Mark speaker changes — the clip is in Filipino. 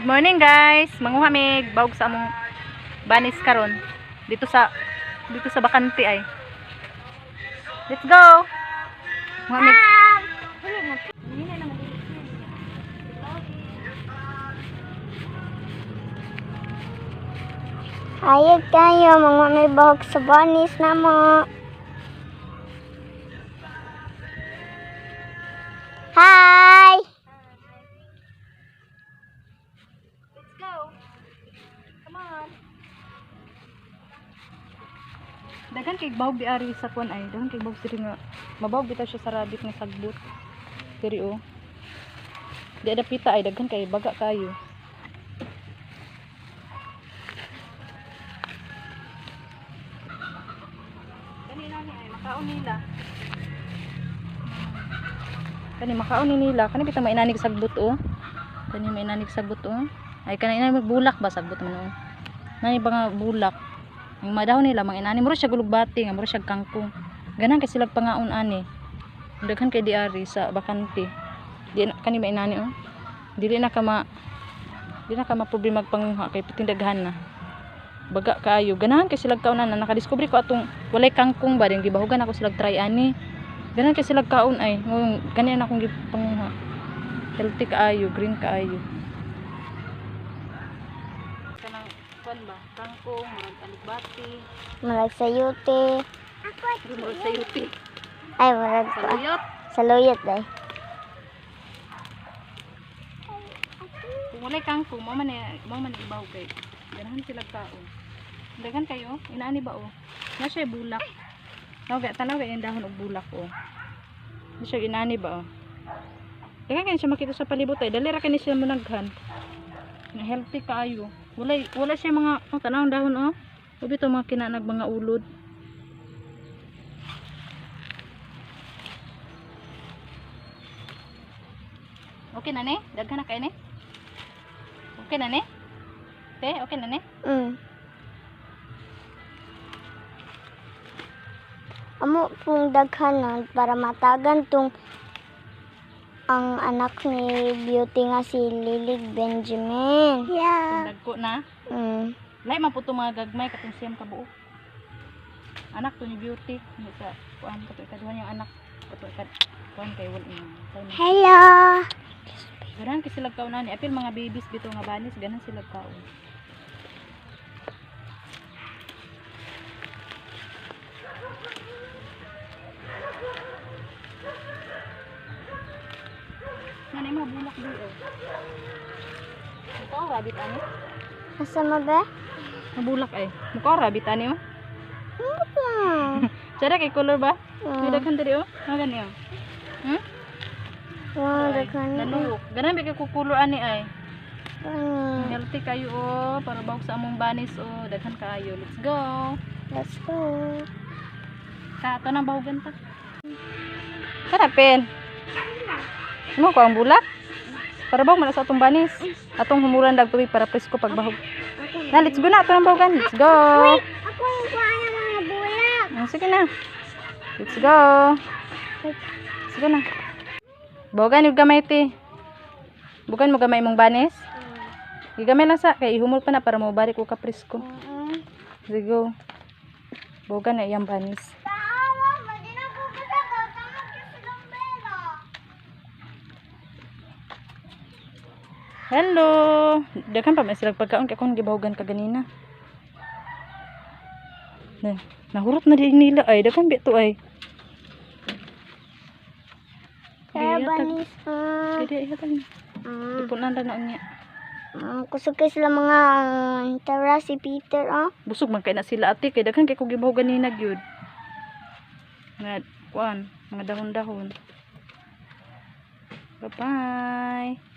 Speaker 1: Good morning guys. Manguha mig bawog sa among banis karon dito sa bakante ay. Let's go. Manguha mig.
Speaker 2: Hayag tayo mga may bahog sa banis na mo. Hi!
Speaker 1: Let's go. Come on. Dagan kay bahog di ari sa kuan ay. Dagan kay bahog diri nga. Mabawog bitaw siya sa rabbit nga sagbot. Diri o. Di ada pita ay dagan kay baga kayo. Makaon nila. Kani makaon ni nila. Kani kita mainanig sagbot o. Kani mainanig sagbot o. Ay kani ina bulak ba sagbot man o. Nani ba nga bulak. Ang madaw nila mga inani muro siya gulugbati nga muro siya kangkong. Ganan kay sila pangaon ani. Daghan kay diari sa bakante. Di na kani mainani o. Dili na ka problema pangha kay pitindaghan na. Baga kaayo ganahan kay silag kaunan na nakadiscover ko atong walay kangkong ba din gibahugan ako silag try ani ganahan kay silag kaon ay ganin akong gipanguha healthy kaayo green kaayo kanang kuan ba kangkong murag alugbati
Speaker 2: Marag sayote.
Speaker 1: murag sayuti
Speaker 2: Ay, marag
Speaker 1: saluyot
Speaker 2: saluyot day.
Speaker 1: kung walay kangkong mo man ibahog kay ganahan silag kaon dagan kayo inaani ba o na siya bulak tanaw ga yung dahon og bulak o na siya inaani ba o dagan kayo siya makita sa palibot ay dali ra kani siya munaghan na healthy kaayo wala siya mga tanaw dahon o ubi to mga kinanag mga ulod okay na ne daghan na kay ne okay na ne okay na ne
Speaker 2: Amo pong daghanan para matagan tong ang anak ni Beauty nga si Lilig Benjamin. Yeah.
Speaker 1: dagko na lay man po to mga gagmay katong siyam ka buok anak to ni Beauty ni sa kuan kato ikaduhan yung anak kato kuan kay wal
Speaker 2: Hello.
Speaker 1: ganan kay sila kaunan ni apil mga babies bito nga banis ganan sila kaon nanay mo bulak di o mukha rabbit ani
Speaker 2: Asa mo ba?
Speaker 1: mabulak ay mukha rabbit ani o
Speaker 2: Ano ba?
Speaker 1: Sada kay color ba? May daghan diri o. Gani o.
Speaker 2: Wow, daghan.
Speaker 1: Nanuyok. Ganan ba kay kukulor ani ay.
Speaker 2: Ano?
Speaker 1: Healthy kayo o para bawog sa among banis o daghan kaayo. Let's go.
Speaker 2: Let's go.
Speaker 1: Sa ato nang bawogan ta. Karapin. Mo ko ang bulak. Para bawog man sa atong banis. Atong humuran dag tubig para presko pag bahog. Na let's go na ato nang bawogan. Let's go.
Speaker 2: Ako yung kuha ng mga bulak.
Speaker 1: Sige na. Let's go. Sige na. Bawogan yung gamay ti. Bukan mo gamay mong banis. Gigamay lang sa kay ihumol pa na para mo balik ko ka presko. Sige go. Bawogan na iyang banis. Hello. Daghan pa man sila pagkaon kay kon gibahugan ka ganina. Nahurot na din nila ay daghan bito ay.
Speaker 2: Kaya banis.
Speaker 1: Dili hatan. Ipunan ra na unya.
Speaker 2: Kusog kay sila mga tara si Peter
Speaker 1: Busog man kay na sila ate kay daghan kay ko gibahugan ni nagyud. Nga kuan, mga dahon-dahon. Bye-bye.